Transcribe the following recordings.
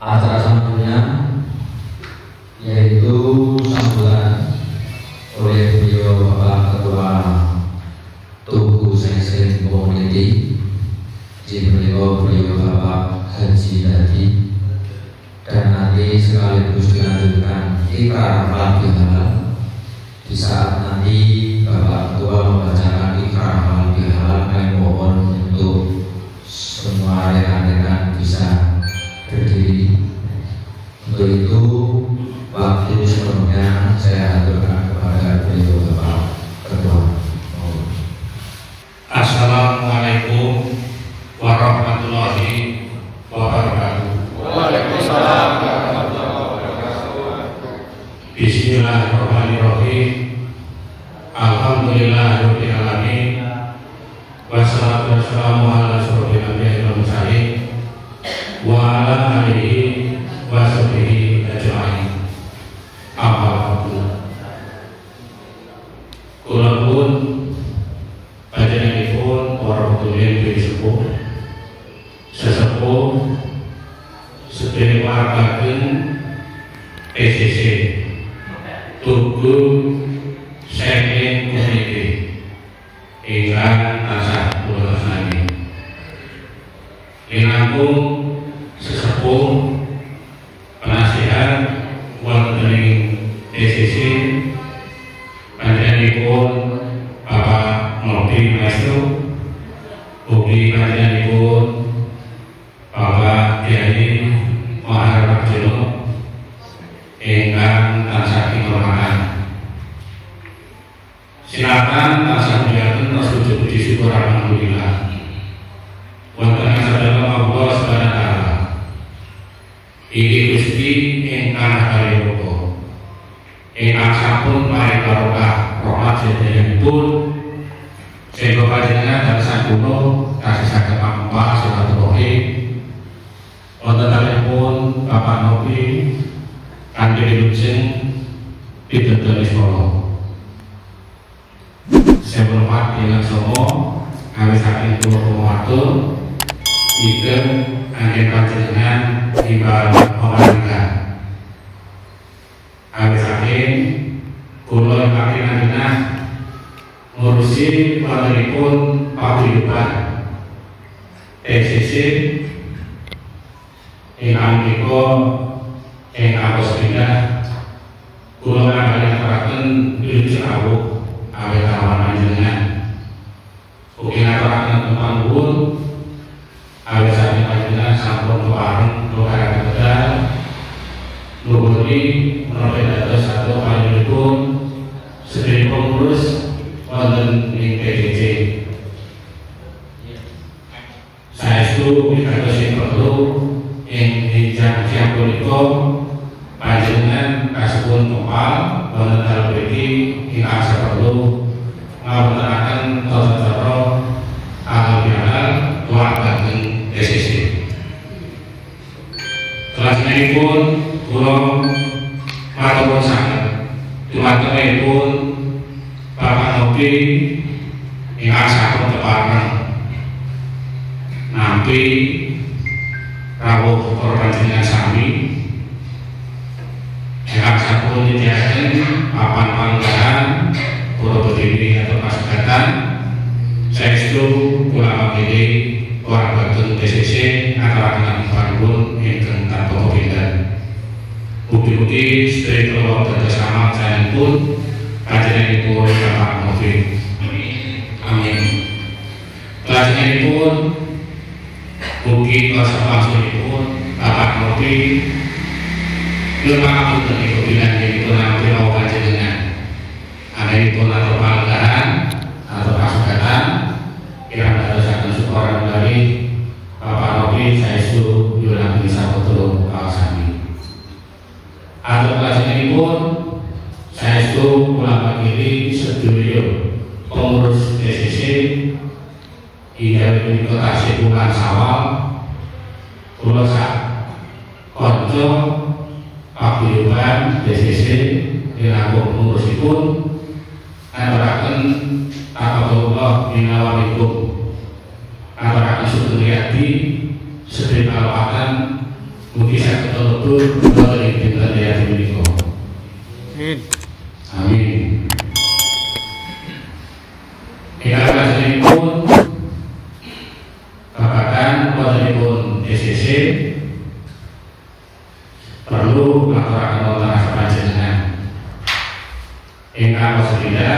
acara selanjutnya yaitu sambutan oleh beliau Bapak Ketua Tugu Seng Community, beliau Bapak Haji Dadi, dan nanti sekaligus dilanjutkan ikrar halal bihalal. Di saat nanti Bapak Ketua membacakan ikrar halal bihalal, kami mohon untuk semua rekan-rekan bisa berdiri. Untuk itu waktu sepenuhnya saya aturkan kepada beliau Bapak Ketua. Assalamualaikum warahmatullahi wabarakatuh. Waalaikumsalam warahmatullahi wabarakatuh. Bismillahirrahmanirrahim. Alhamdulillahirabbil alamin. Wassalatu wassalamu ala asyrofil anbiya'i wal mursalin wa ala alihi wa sahbihi ajma'in. Amma ba'du. Kula pun panjenenganipun para sedherek sepuh sesepuh sedherek waragaken PCC Tugu Seng Community ingkang tansah kula senangi. Langkung sesepuh penasihat wonten ing PCC panjenenganipun Bapak Nopi Maestro, ugi panjenenganipun Bapak Kiai Mahar Arjono ingkang tansah kinurmatan. Silakan tansah muliaken sujud puji syukur alhamdulillah. Wonten sadaya Allah Subhanahu wa taala. Inggih Gusti ingkang kalih ingkang sampun paring barokah rahmat sedherekipun sehingga panjenengan tansah kula tasih saged ampah silaturahim wonten kalihipun Bapak Nopi kanthi lujeng pidhedhel Solo. Saya hormat ingkang sama kawit saking kula matur ingkang anggen panjenengan timbal pamaringan. Kawit saking kula ingkang kinanah ngurusi wontenipun paguyuban PCC ingkang menika ingkang pindah kula ngaturaken wilujeng awuh awet awan panjenengan. Ugi ngaturaken panuwun awet saking panjenengan sampun kepareng kula kedal nuwuni menapa dados satu panjenenganipun sedherek pengurus wonten ing PCC. Saestu mikados sing perlu ing jam-jam punika panjenengan kasebut kepal wonten dalem mriki ingkang saperlu ngawontenaken tata cara halal bihalal waragaken PCC. Kelajengipun kula matur sanget dumatengipun Bapak Nopi ingkang sampun kepareng nampi rawuh para panjenengan sami ingkang sampun nyediaken papan panggilan para berdiri atau pasugatan. Saestu kula mangkili waragaken PCC aturaken panuwun ingkang tanpa kepindah. Mugi-mugi sedherek kula kerjasama saenipun panjenenganipun Bapak Nopi. Amin. Panjenenganipun mugi kasampurnaipun Bapak Nopi lumangapunten ing kebilanipun nampi rawuh panjenengan. Anggenipun atur palenggahan atau pasugatan kirang dadosaken syukuran kembali Bapak Nopi saestu nyuwun bisa betul kawasami. Atur panjenenganipun saestu kula mangkili sedaya pengurus PCC inggih punika tasih bulan Sawal kula sak kanca paguyuban PCC dinanggung pengurusipun aturaken taqabbalallahu minna wa minkum aturaken sedaya sedherek kalawatan Mugi saged lebur dari pinten ya menika. Amin. Amin. Ingkang lajengipun babagan wontenipun DCC perlu ngaturaken wonten panjenengan. Ingkang sedaya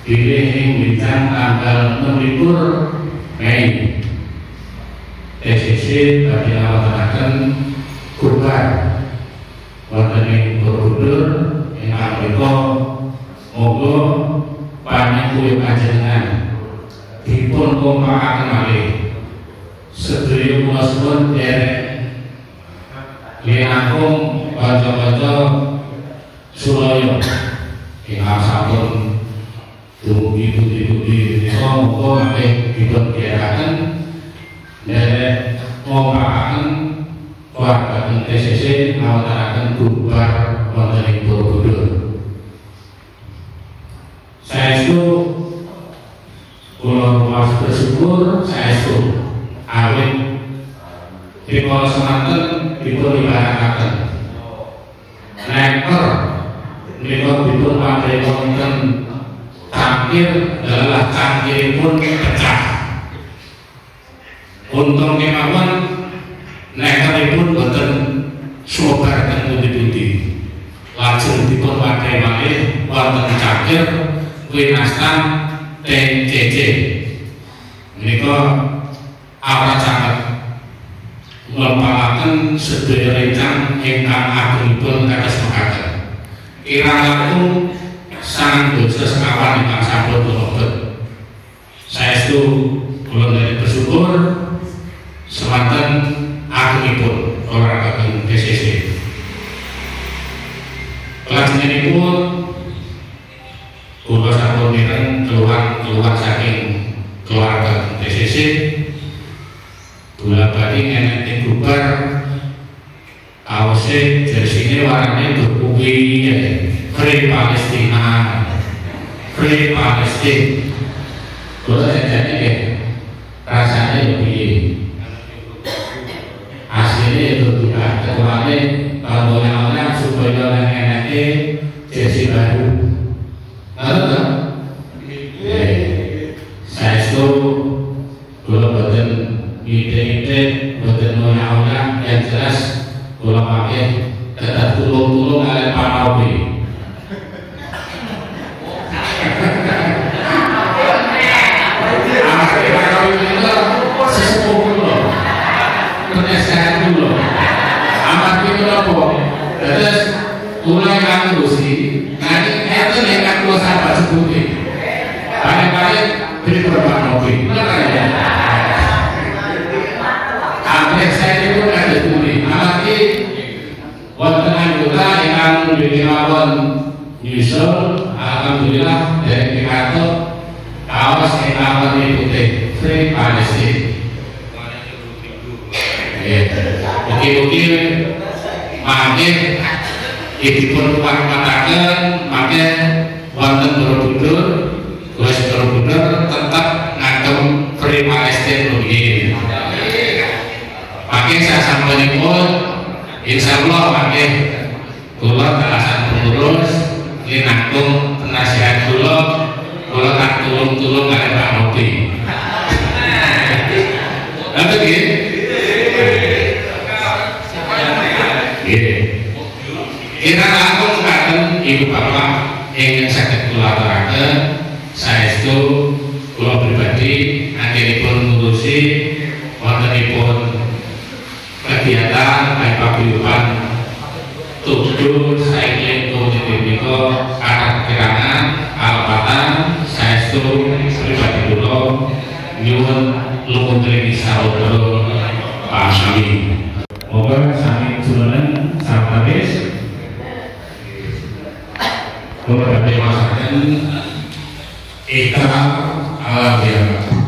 pilih ing dinten tanggal 26 Mei DCC badhe ngawontenaken kurban wonten ing Borobudur ingkang menika monggo panjenengan panjenengan dipun kompakaken malih sedaya kula suwun derek linangkung kanca-kanca Suraya ingkang sampun dumugi pundi-pundi menika monggo malih dipun derekaken derek kompakaken warga TCC ngawontenaken kurban wonten ing Borobudur. Saestu kula ruas bersyukur saestu awit rikala semanten dipun ibarakaken neker menika dipun pandai wonten cangkir adalah cangkiripun pecah. Untung kemawon nekeripun boten sumebar teng pundi-pundi. Lajeng dipun pandai malih wonten cangkir winastan TCC. Menika awrat sanget nglampahaken sedaya rencang ingkang agungipun kados mekaten. Kirang langkung sang dosa sekawan ingkang sampun lumebet. Saestu kula dari bersyukur semanten agungipun olahraga DCC. Lajengipun kula sampun mireng keluar saking keluarga DCC bola bali ngeneti bubar awase jersine warnane berkuwi Free Palestina Free Palestine. Kula sajane nggih rasane piye asline itu juga ketuane awalnya supaya ngeneti jersey baru. Ada saestu kula boten ide-ide boten menawa yang jelas kula pakai tetap tulung-tulung kalian panawi. Sesepuh kula penasehat kula amat kula apa terus kula kang ngurusi nanti enten yang kula sahabat sepuhe paling-paling beri berpanowi bener ya. Saya itu ada tuli, amati wonten anggota ingkang dikawon nyusul, alhamdulillah dari pikato kaos ingkang putih Free Palestine. Mugi-mugi mangke dipun warmataken mangke wonten Borobudur, wis Borobudur tetap ngagem Free Palestine nggih. Makin saya sampunipun insyaallah makin kula telasan pengurus linangkung penasihat kula tak tulung-tulung kalian Pak Nopi. Nanti nggih. Nggih. Kira langkung katen Ibu Bapak ingin saged kula aturaken saestu kula pribadi anggenipun ngurusi wontenipun kegiatan baik paguyuban tujuh cycling komoditi niko arah kerangan alpatan saestu pribadi kula nyuwun lumunturing saudara Pak Sami. Moga sami julanan samapis kula badhe masaken ikram alamiah.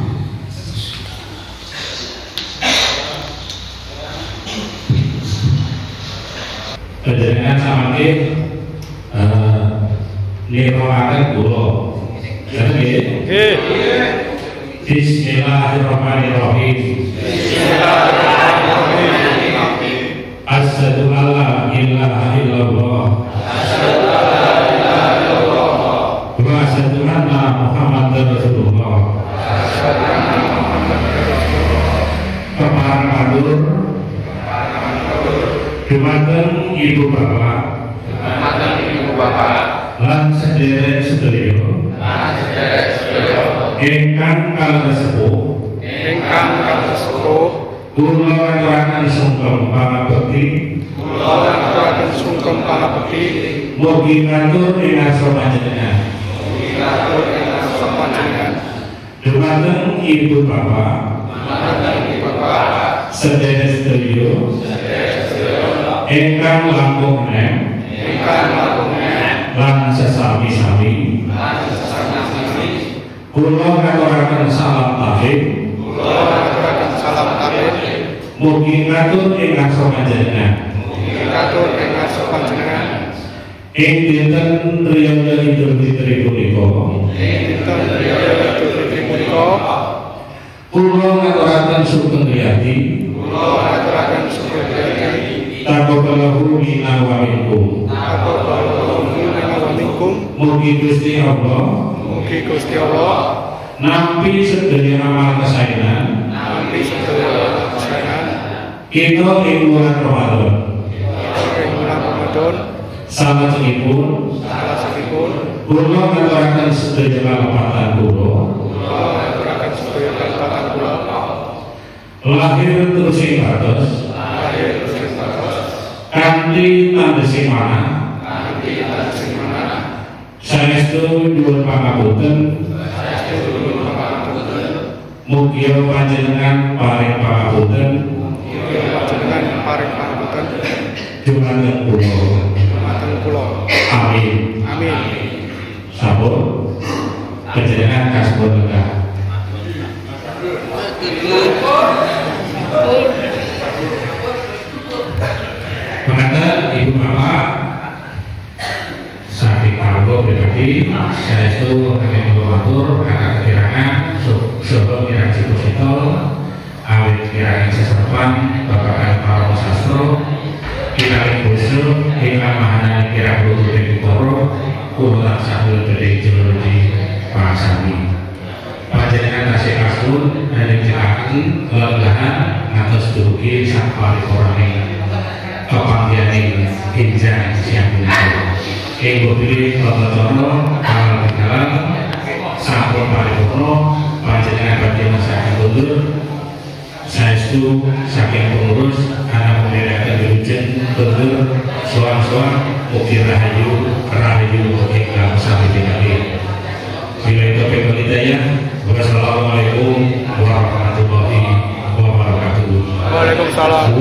Panjenengan samangke nirwakaken kula. Nggih. Bismillahirrahmanirrahim. Bismillahirrahmanirrahim. Asyhadu alla ilaha illallah wa asyhadu anna Muhammadar Rasulullah. Keparang matur dumateng Ibu Bapak lan sedherek sedaya ingkang kalsepuh kula aturaken sungkem pangabekti mugi ngatur ing asra panjenengan dumateng Ibu Bapak sedherek sedaya ingkang langkung nem lan sesami-sami kula ngaturaken salam tahlil mugi ngatur ing asra panjenengan ing dinten riyaya Idul Fitri punika kula ngaturaken sugeng riyadi taqabbalahu minna wa minkum. Mugi Gusti Allah nampi sedaya amal kesaenan kita ing bulan Ramadan salajengipun kula ngaturaken sedaya kalepatan kula lahir terus ing batos kanthi tandhesing manah saestu nyuwun pangapunten mugi panjenengan paring pangapunten dumateng kula. Amin. Sampun panjenengan kasebut lenggah. Mengatur Ibu Bapak saking kawula pribadi saestu kami matur akan kekirangan saha kirang cita-cita awit kirang sesepan babagan para sastra kirang basa ingkang mahana kirang tututing ukara kula tansah badhe juluki pasami panjenengan tasih kasut njenengaken lelahan ngantos dugi sak paripurane kepanggianing hinjang siang punika ing bumi tata-tata kalang-kalang sampun paripurna panjenengan badhe masakan kundur saestu saking pengurus anak pemerintahan dirujeng kundur soang-soang mugi rahayu ingkang sami pinanggih. Billahi taufiq wal hidayah. Wassalamualaikum warahmatullahi wabarakatuh. Waalaikumsalam.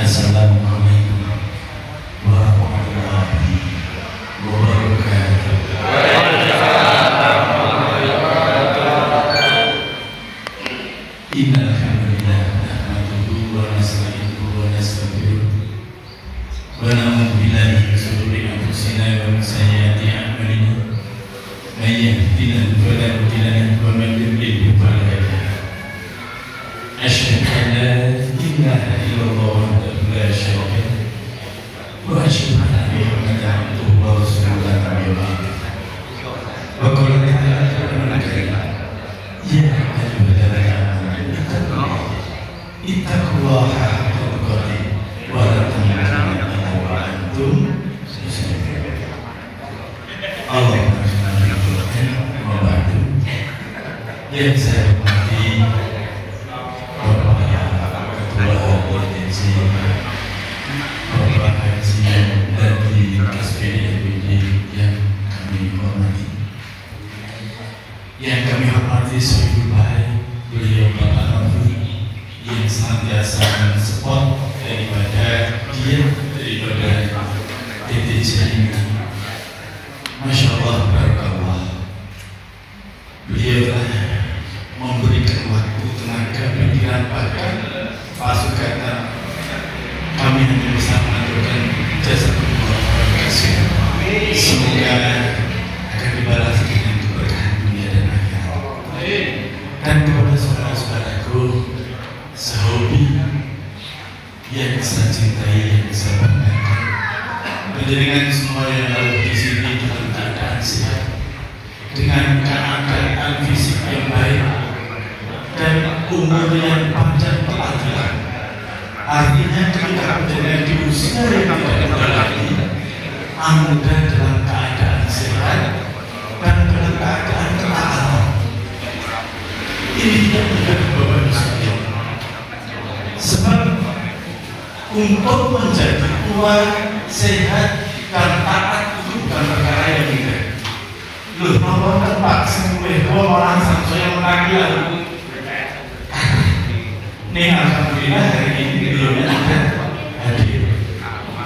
Assalamualaikum warahmatullahi wabarakatuh. Innal hamdalillah nahmaduhu wa nasta'inuhu wa nastaghfiruh wa na'udzu billahi min shururi anfusina wa min sayyiati a'malina may yahdihillahu fala mudilla lahu wa man yudlil fala hadiya lahu. Asyhadu an la ilaha illallah wahdahu la syarika lahu wa asyhadu anna Muhammadan abduhu wa rasuluhu wa qala ta'ala ya ayyuhalladzina ittaqullaha haqqa tuqatih wa la tamutunna illa wa antum muslimun. Allahumma shalli wa ba'du. Yang saya hormati Bapak Ketua Provinsi Bapak Haji dari SPDMPD yang kami hormati, Sohibul Bahari beliau Bapak Rafi yang senantiasa mensupport daripada DTC ini. Masya Allah, barakallah. Beliau telah memberikan waktu, tenaga, pikiran, bahkan pasukan. Kami hanya bisa mengaturkan jasa kasih. Semoga akan dibalas dengan keberkahan dunia dan akhirat. Dan kepada saudara-saudaraku sehobi yang saya cintai, yang saya banggakan. Menjadikan semua yang lalu di sini dalam keadaan sehat, dengan keadaan fisik yang baik dan umur yang panjang telah. Artinya kita berada di usia yang tidak muda lagi, muda dalam keadaan sehat dan dalam keadaan terarah. Ini tidak mudah Bapak Ibu sekalian. Sebab untuk menjadi tua, sehat dan taat itu bukan perkara yang mudah. Loh, kalau tempat semua orang saya menagih. Nih alhamdulillah hari ini belum ada hadir.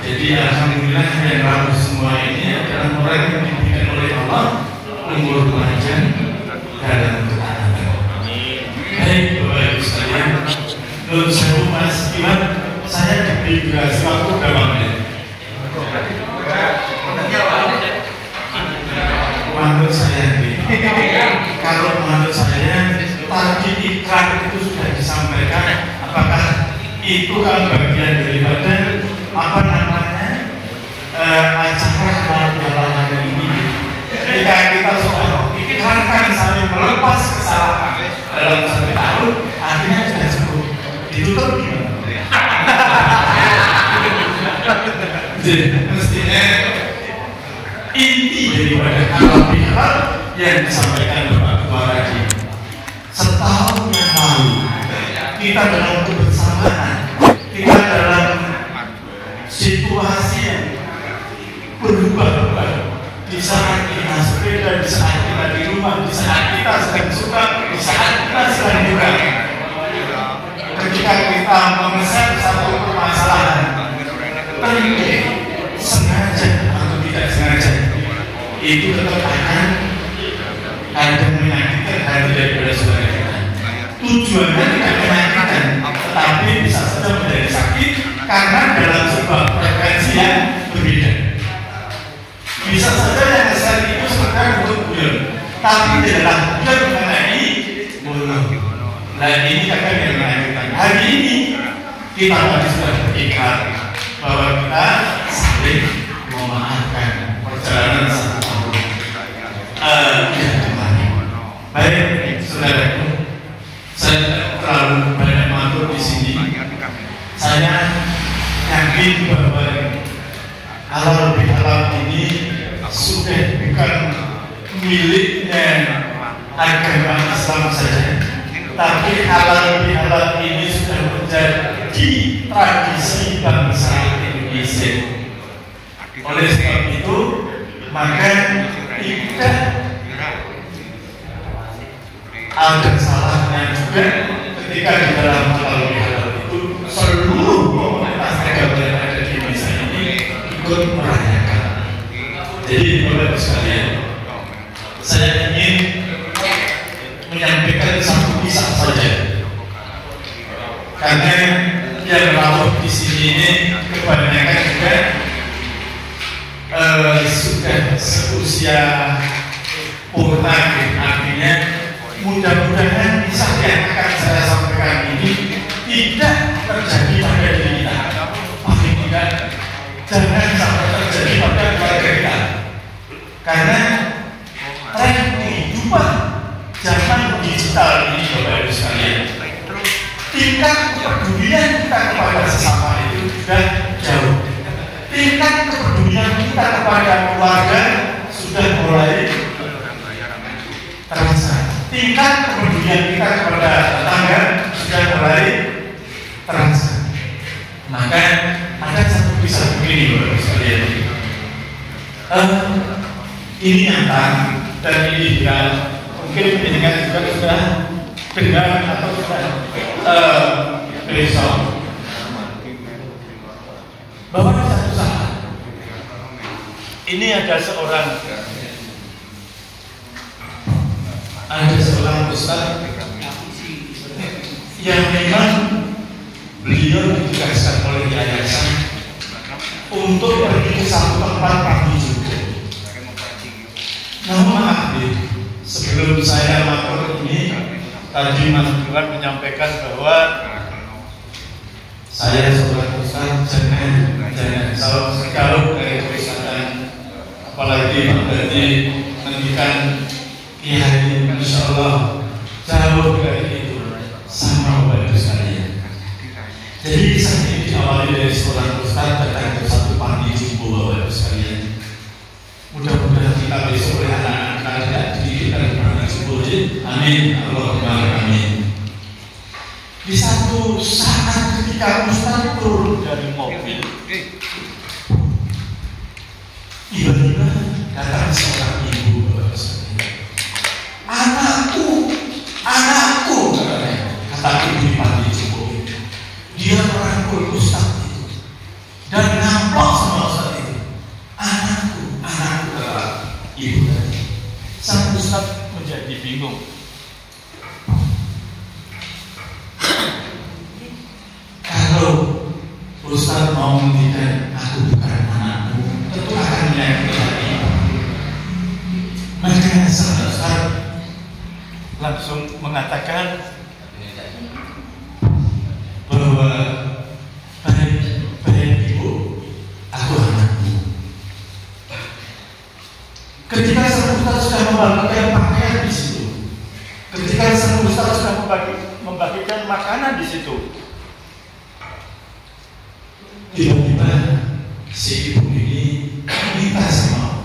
Jadi alhamdulillah yang rabu semua ini adalah orang yang diberikan oleh Allah umur panjang dalam ketaatan. Baik Bapak Ibu sekalian, menurut saya Mas Iwan, saya diberi durasi waktu berapa menit? Menurut saya, kalau menurut saya tadi iklan itu sudah disampaikan, apakah itu kan bagian daripada apa namanya acara dalam ini. Ketika kita sudah iklankan sampai melepas kesalahan dalam 1 tahun, akhirnya sudah cukup ditutup gimana? Mestinya inti daripada hal yang disampaikan Bapak Ketua tadi. Setahun yang lalu kita dalam kebersamaan, kita dalam situasi yang berubah-ubah. Di saat kita sepeda, di saat kita di rumah, di saat kita sedang suka, di saat kita sedang duka. Ketika kita memesan satu permasalahan, terjadi sengaja atau tidak sengaja, itu tetap akan ada menyakitkan hati daripada saudara kita. Tujuannya tidak menyakitkan, tetapi bisa saja menjadi sakit karena dalam sebuah frekuensi yang berbeda. Bisa saja yang besar itu sebenarnya untuk bulan, tapi adalah bulan mengenai bulan. Nah ini akan yang menyakitkan. Hari ini kita tadi sudah berikat bahwa kita saling memaafkan perjalanan satu tahun. Baik, saudaraku, saya terlalu banyak matur di sini. Saya yakin bahwa halal bihalal ini sudah bukan miliknya agama Islam saja, tapi halal bihalal ini sudah menjadi tradisi bangsa Indonesia. Oleh sebab itu, maka tidak ada salahnya juga ketika di dalam halal bihalal itu seluruh komunitas agama yang ada di Indonesia ini ikut merayakan. Jadi Bapak sekalian, saya ingin menyampaikan satu kisah saja, karena yang rawuh di sini ini kebanyakan juga sudah seusia purna, artinya mudah-mudahan kisah yang akan saya sampaikan ini tidak terjadi pada diri kita, paling tidak jangan sampai terjadi pada keluarga kita, karena tren kehidupan zaman digital ini Bapak Ibu sekalian, tingkat kepedulian kita kepada sesama itu sudah jauh. Tingkat kepedulian kita kepada keluarga sudah mulai terasa. Tingkat kepedulian kita kepada tetangga sudah mulai terasa. Maka ada satu kisah begini Bapak sekalian. Ini nyata dan ini viral. Mungkin pendengar juga sudah dengar atau sudah besok bahwa satu saat ini ada seorang ustaz yang memang beliau ditugaskan oleh yayasan untuk pergi ke satu tempat pagi juga. Namun maaf sebelum saya lapor ini, tadi Mas Iwan menyampaikan bahwa Saya seorang Ustaz, jangan kalau dari perusahaan, apalagi berarti mendikan kiai, insya Allah jauh dari itu sama Bapak Ibu sekalian. Jadi saya ini diawali dari seorang Ustaz datang ke satu panti jumbo Bapak Ibu sekalian. Mudah-mudahan kita besok oleh anak-anak kita didikan di panti jumbo. Amin. Allahumma amin. Di satu saat ketika Ustaz turun dari mobil, tiba-tiba datang seorang ibu Bapak sekalian. Anakku, kata ibu di panti jumbo itu. Dia merangkul Ustaz itu dan nampak sama Ustaz itu. Anakku, kata ibu tadi. Sang Ustaz menjadi bingung. Kalau Ustaz mau mendidik aku bukan anakmu, tentu akan menyakiti hati. Maka sang Ustaz langsung mengatakan bahwa baik ibu, aku anakmu. Ketika sang Ustaz sudah membagikan pakaian di situ, ketika sang Ustaz sudah membagikan makanan di situ, tiba-tiba si ibu ini minta sama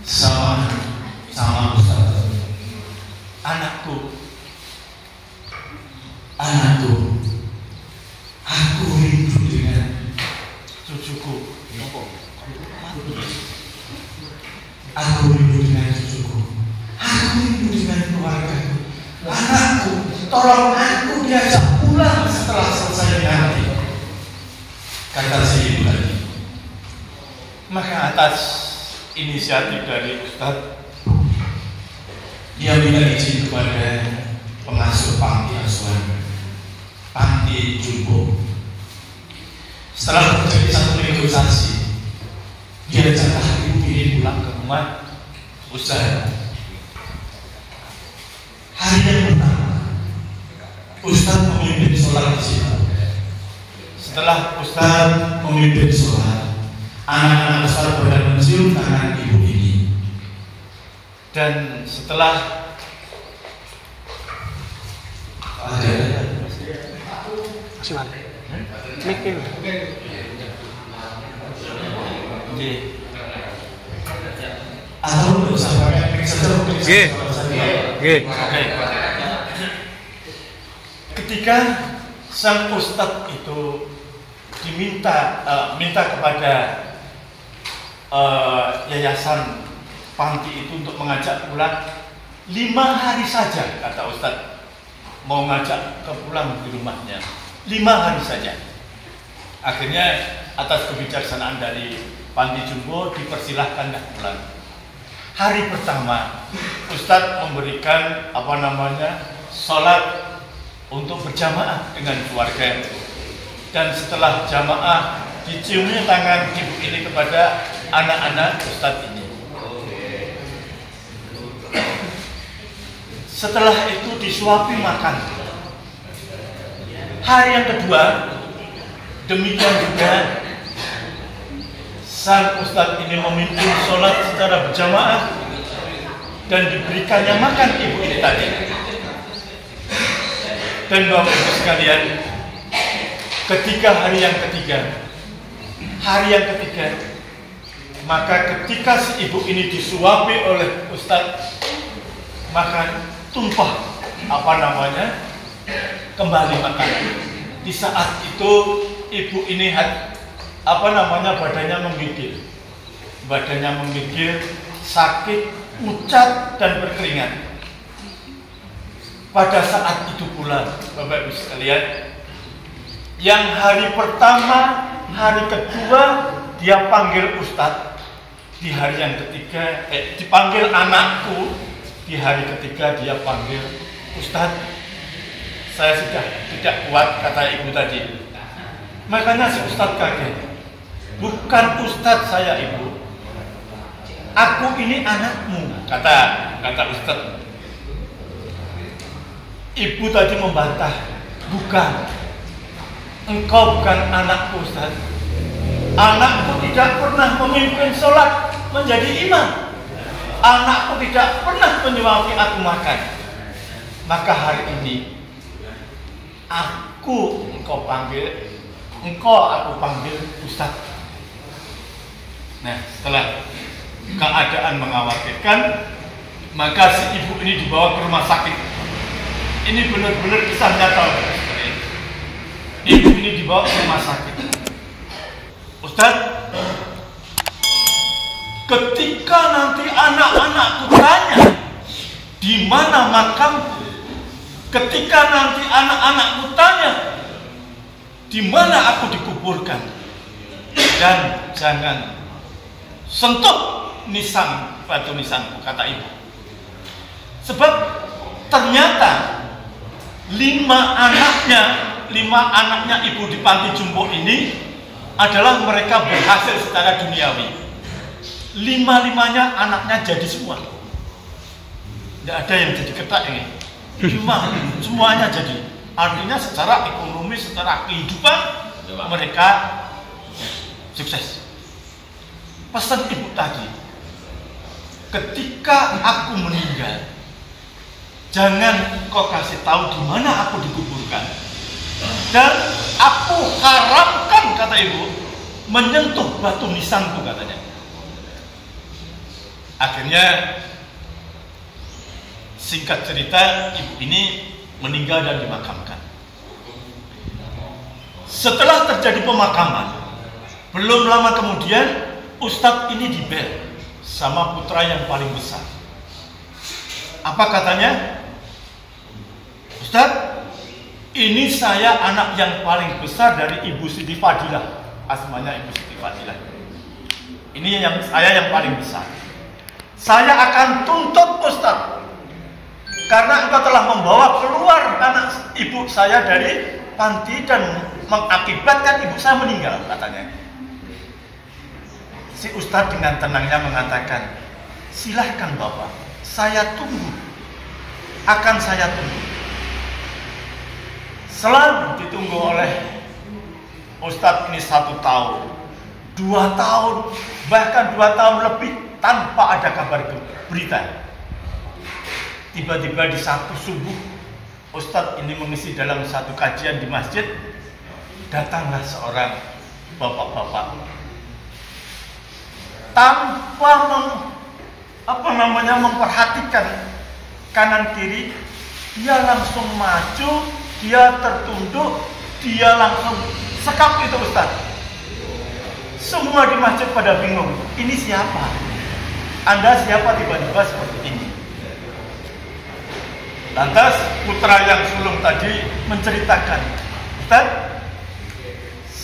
Ustaz, anakku, aku rindu dengan cucuku. Aku rindu dengan cucuku. Aku rindu dengan keluargaku. Anakku, tolong aku diajak pulang setelah selesai nanti. Kata si ibu tadi. Maka atas inisiatif dari Ustaz, dia minta izin kepada pengasuh panti asuhan, panti jumbo. Setelah terjadi satu negosiasi, dia ajak ibu ini pulang ke rumah Ustaz. Hari yang pertama, Ustaz memimpin sholat di situ. Setelah Ustaz memimpin sholat, anak-anak Ustaz pada mencium tangan ibu ini. Dan setelah ketika sang Ustadz itu minta kepada yayasan panti itu untuk mengajak pulang 5 hari saja, kata Ustadz, mau ngajak ke pulang di rumahnya 5 hari saja. Akhirnya atas kebijaksanaan dari panti jumbo dipersilahkan pulang. Hari pertama Ustadz memberikan sholat untuk berjamaah dengan keluarga itu. Dan setelah jamaah, diciumnya tangan ibu ini kepada anak-anak Ustadz ini. Setelah itu disuapi makan. Hari yang kedua, demikian juga sang Ustadz ini memimpin sholat secara berjamaah dan diberikannya makan ibu ini tadi. Dan Bapak Ibu sekalian, ketika hari yang ketiga, maka ketika si ibu ini disuapi oleh Ustadz, maka tumpah kembali makan. Di saat itu ibu ini badannya menggigil, sakit, pucat dan berkeringat. Pada saat itu pula Bapak Ibu sekalian, yang hari pertama, hari kedua dia panggil Ustadz, di hari yang ketiga dipanggil anakku, di hari ketiga dia panggil Ustadz. Saya sudah tidak kuat, kata ibu tadi. Makanya si Ustadz kaget. Bukan Ustadz saya ibu, aku ini anakmu, kata Ustadz. Ibu tadi membantah, bukan. engkau bukan anakku, Ustaz. Anakku tidak pernah memimpin sholat menjadi imam. Anakku tidak pernah menyuapi aku makan. Maka hari ini aku engkau aku panggil Ustaz. Nah, setelah keadaan mengkhawatirkan, maka si ibu ini dibawa ke rumah sakit. Ini benar-benar kisah nyata. Ibu ini dibawa ke rumah sakit. Ustaz, ketika nanti anak-anakku tanya di mana makamku, ketika nanti anak-anakku tanya di mana aku dikuburkan, dan jangan sentuh batu nisanku, kata ibu. Sebab ternyata lima anaknya ibu di panti jompo ini adalah mereka berhasil secara duniawi. Lima-limanya anaknya jadi semua. Tidak ada yang jadi ketak ini. Semuanya jadi. Artinya secara ekonomi, secara kehidupan mereka sukses. Pesan ibu tadi, ketika aku meninggal, jangan kau kasih tahu di mana aku dikuburkan. Dan aku haramkan, kata ibu, menyentuh batu nisanku, katanya. Akhirnya singkat cerita, ibu ini meninggal dan dimakamkan. Setelah terjadi pemakaman, belum lama kemudian Ustadz ini dibel sama putra yang paling besar. Apa katanya? Ustadz, ini saya anak yang paling besar dari Ibu Siti Fadilah. Asmanya Ibu Siti Fadilah. Ini saya yang paling besar. Saya akan tuntut Ustadz, karena engkau telah membawa keluar anak ibu saya dari panti dan mengakibatkan ibu saya meninggal, katanya. Si Ustadz dengan tenangnya mengatakan, silahkan Bapak, saya tunggu. Akan saya tunggu. Selalu ditunggu oleh Ustadz ini 1 tahun, 2 tahun, bahkan 2 tahun lebih tanpa ada kabar berita. Tiba-tiba di satu subuh, Ustadz ini mengisi dalam satu kajian di masjid, datanglah seorang bapak-bapak tanpa memperhatikan kanan kiri, dia langsung maju, dia tertunduk, dia langsung sekap itu Ustaz. Semua di masjid pada bingung, ini siapa? Anda siapa tiba-tiba seperti ini? Lantas putra yang sulung tadi menceritakan, Ustaz,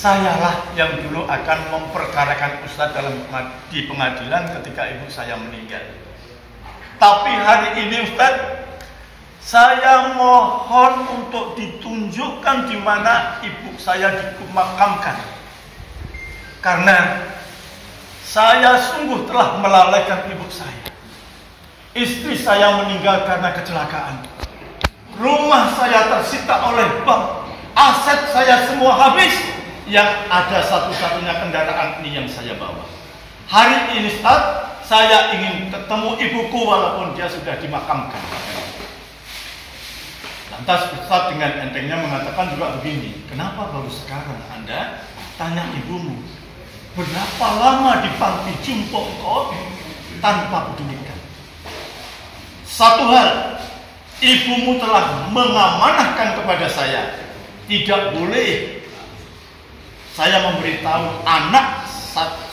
sayalah yang dulu akan memperkarakan Ustaz di pengadilan ketika ibu saya meninggal. Tapi hari ini Ustaz, saya mohon untuk ditunjukkan di mana ibu saya dimakamkan. Karena saya sungguh telah melalaikan ibu saya. Istri saya meninggal karena kecelakaan. Rumah saya tersita oleh bank. Aset saya semua habis. Yang ada satu-satunya kendaraan ini yang saya bawa. Hari ini Ustaz, saya ingin ketemu ibuku walaupun dia sudah dimakamkan. Lantas Ustaz dengan entengnya mengatakan juga begini, kenapa baru sekarang Anda tanya ibumu? Berapa lama di panti jompo kau tanpa pedulikan? Satu hal, ibumu telah mengamanahkan kepada saya, tidak boleh saya memberitahu anak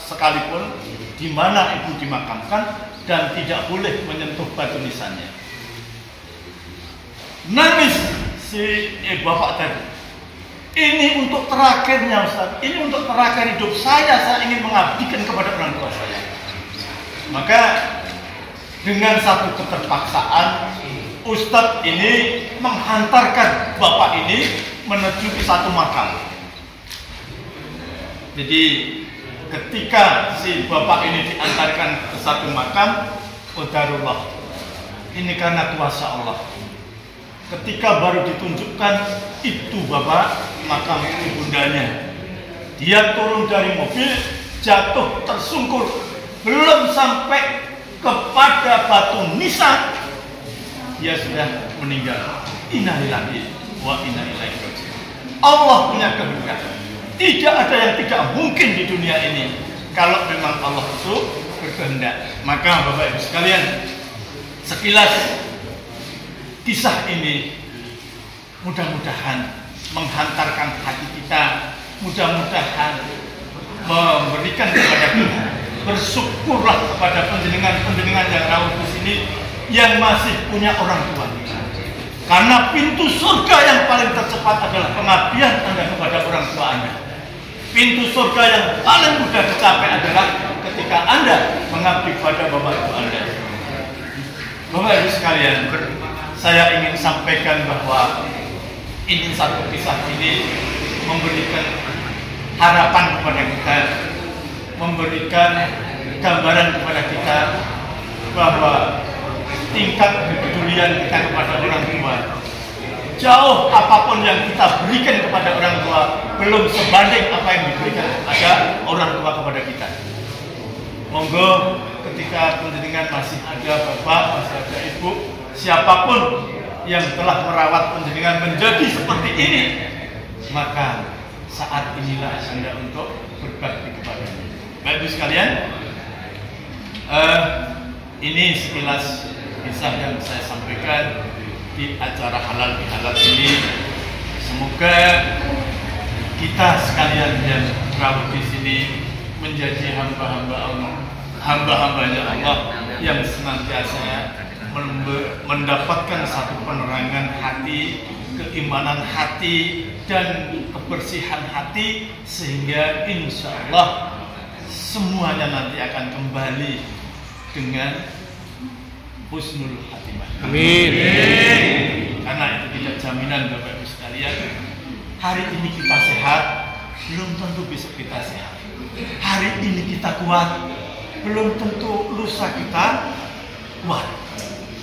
sekalipun di mana ibu dimakamkan dan tidak boleh menyentuh batu nisannya. Nangis si bapak tadi. Ini untuk terakhirnya Ustaz. Ini untuk terakhir hidup saya ingin mengabdikan kepada orang tua saya. Maka dengan satu keterpaksaan, Ustadz ini menghantarkan bapak ini menuju ke satu makam. Jadi ketika si bapak ini diantarkan ke satu makam, qadarullah, ini karena kuasa Allah. Ketika baru ditunjukkan itu bapak, makam ibundanya. Dia turun dari mobil, jatuh tersungkur, belum sampai kepada batu nisan, dia sudah meninggal. Innalillahi wa inna ilaihi raji'un. Allah punya kehendak. Tidak ada yang tidak mungkin di dunia ini kalau memang Allah itu berkehendak. Maka Bapak Ibu sekalian, sekilas kisah ini mudah-mudahan menghantarkan hati kita, mudah-mudahan memberikan kepada kita, bersyukurlah kepada penjenengan yang rawuh di sini yang masih punya orang tua. Karena pintu surga yang paling tercepat adalah pengabdian Anda kepada orang tua Anda. Pintu surga yang paling mudah dicapai adalah ketika Anda mengabdi kepada bapak ibu Anda. Bapak ibu sekalian, saya ingin sampaikan bahwa ini satu kisah ini memberikan harapan kepada kita, memberikan gambaran kepada kita bahwa tingkat kepedulian kita kepada orang tua, jauh apapun yang kita berikan kepada orang tua, belum sebanding apa yang diberikan kepada orang tua kepada kita. Monggo ketika penjenengan masih ada bapak, masih ada ibu, siapapun yang telah merawat penjenengan menjadi seperti ini, maka saat inilah Anda untuk berbakti kepadanya. Bapak Ibu sekalian, ini sekilas kisah yang saya sampaikan di acara halal bihalal ini. Semoga kita sekalian yang rawuh di sini menjadi hamba-hamba Allah, hamba-hambanya Allah yang senantiasa mendapatkan satu penerangan hati, keimanan hati, dan kebersihan hati, sehingga insya Allah semuanya nanti akan kembali dengan husnul khatimah. Amin. Karena itu tidak jaminan Bapak Ibu sekalian. Hari ini kita sehat, belum tentu besok kita sehat. Hari ini kita kuat, belum tentu lusa kita kuat.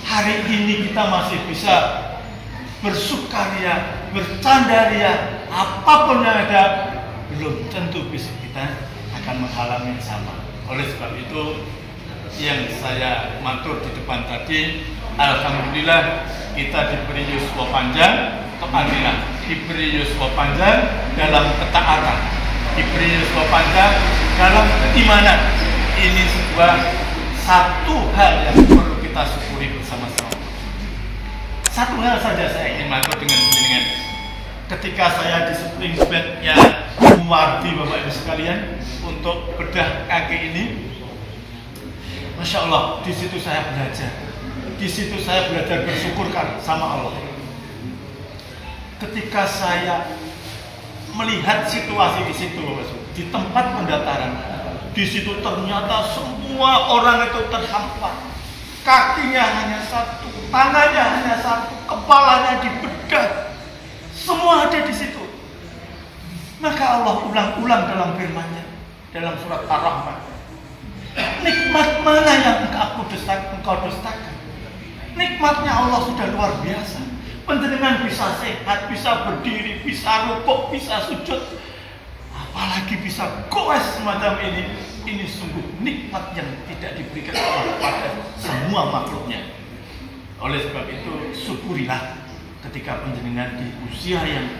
Hari ini kita masih bisa bersukaria, bercandaria, apapun yang ada, belum tentu besok kita akan mengalami yang sama. Oleh sebab itu, yang saya matur di depan tadi, alhamdulillah kita diberi yuswa panjang kepanggilan, diberi yuswa panjang dalam ketaatan, diberi yuswa panjang dalam keimanan. Ini sebuah satu hal yang perlu kita syukuri bersama-sama. Satu hal saja saya ingin matur dengan penjenengan. Ketika saya di spring bed-nya Muwardi Bapak Ibu sekalian untuk bedah kaki ini, Masya Allah, di situ saya belajar. Di situ saya belajar bersyukur sama Allah. Ketika saya melihat situasi di situ, di tempat pendataran, di situ ternyata semua orang itu terhampar. Kakinya hanya satu, tangannya hanya satu, kepalanya dibedah. Semua ada di situ. Maka Allah ulang-ulang dalam firman-Nya dalam surat Ar-Rahman. Nikmat mana yang engkau dustakan? Nikmatnya Allah sudah luar biasa. Penjenengan bisa sehat, bisa berdiri, bisa rukuk, bisa sujud, apalagi bisa goes semacam ini. Ini sungguh nikmat yang tidak diberikan Allah kepada semua makhluknya. Oleh sebab itu, syukurilah ketika penjenengan di usia yang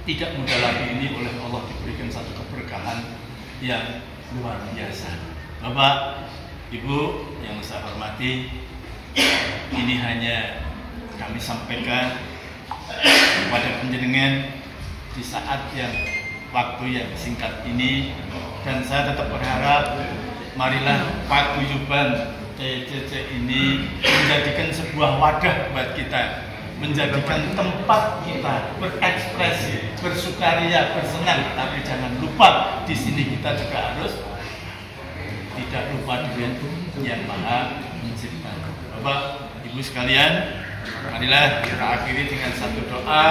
tidak muda lagi ini oleh Allah diberikan satu keberkahan yang luar biasa. Bapak, Ibu yang saya hormati, ini hanya kami sampaikan kepada penjenengan di saat yang waktu yang singkat ini, dan saya tetap berharap marilah paguyuban TCC ini menjadikan sebuah wadah buat kita, menjadikan tempat kita berekspresi, bersukaria, bersenang. Tapi jangan lupa di sini kita juga harus tidak lupa dengan yang Maha Mencipta. Bapak, Ibu sekalian, marilah kita akhiri dengan satu doa,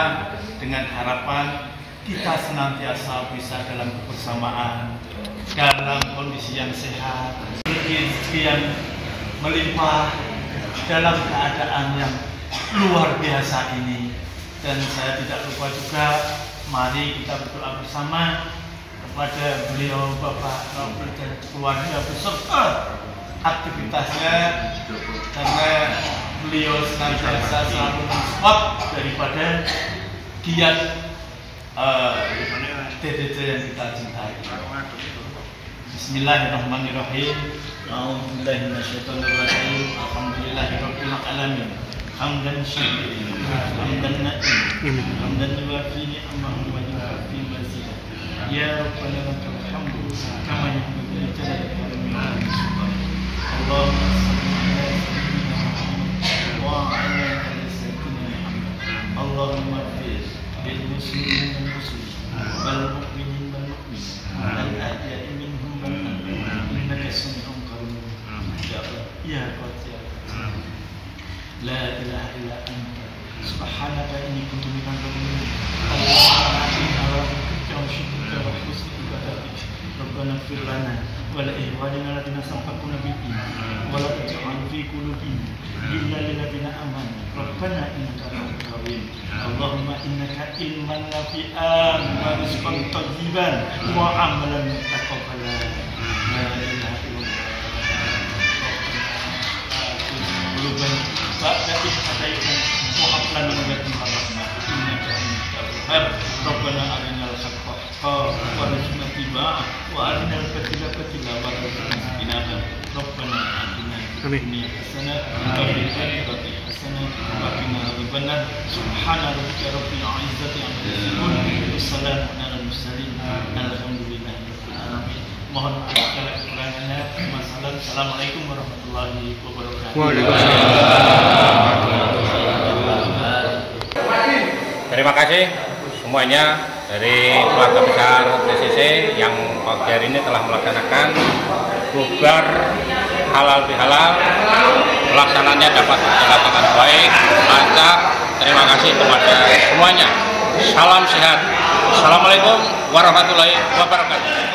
dengan harapan kita senantiasa bisa dalam kebersamaan, dalam kondisi yang sehat, rezeki yang melimpah, dalam keadaan yang luar biasa ini. Dan saya tidak lupa juga, mari kita berdoa bersama kepada beliau Bapak Nobel dan keluarga beserta aktivitasnya, karena beliau senantiasa selalu mensupport daripada giat TDC yang kita cintai. Bismillahirrahmanirrahim. A'udzubillahi minasyaitonirrajim. Alhamdulillahirabbil alamin. Hamdan syakirin, hamdan na'im, hamdan yuwafi ni'amahu wa yuwafi mazidah. Ya Rabbana lakal hamdu kama yanbaghi li jalali wajhika. Allahumma shalli ala sayyidina Muhammad wa ala ali sayyidina Muhammad. Allahumma ighfir lil muslimin wal muslimat wal mu'minin wal mu'minat wal ahya'i minhum wal amwat innaka sami'un qarib. Ya Allah, ya Qadir. La ilaha illa anta subhanaka inni kuntu minadh dhalimin. Allahumma inna wa syukrika wa husni ibadatik. Rabbana ighfir lana wa li ikhwanina alladziina sabaquna bil iman wa la taj'al fi qulubina ghillan lil ladzina amanu. Rabbana innaka ra'ufur rahim. Allahumma innaka ilman nafi'an wa rizqan thayyiban wa amalan mutaqabbalan. La ilaha illallah. Ba'da hadayna wa hab lana min ladunka rahmah innaka antal wahhab. Rabbana arinal haqqa haqqan warzuqna ittiba'ah wa arinal batila batila warzuqna ijtinabah. Rabbana atina fid dunya hasanah wa fil akhirati hasanah wa qina adzabannar. Subhana rabbika rabbil izzati amma yasifun wa salamun alal mursalin alhamdulillahi rabbil alamin. Mohon maaf segala kekurangannya. Assalamualaikum warahmatullahi wabarakatuh. Terima kasih semuanya dari keluarga besar TCC yang pagi hari ini telah melaksanakan bubar halal bihalal. Pelaksananya dapat berjalan dengan baik, lancar. Terima kasih kepada semuanya. Salam sehat. Assalamualaikum warahmatullahi wabarakatuh.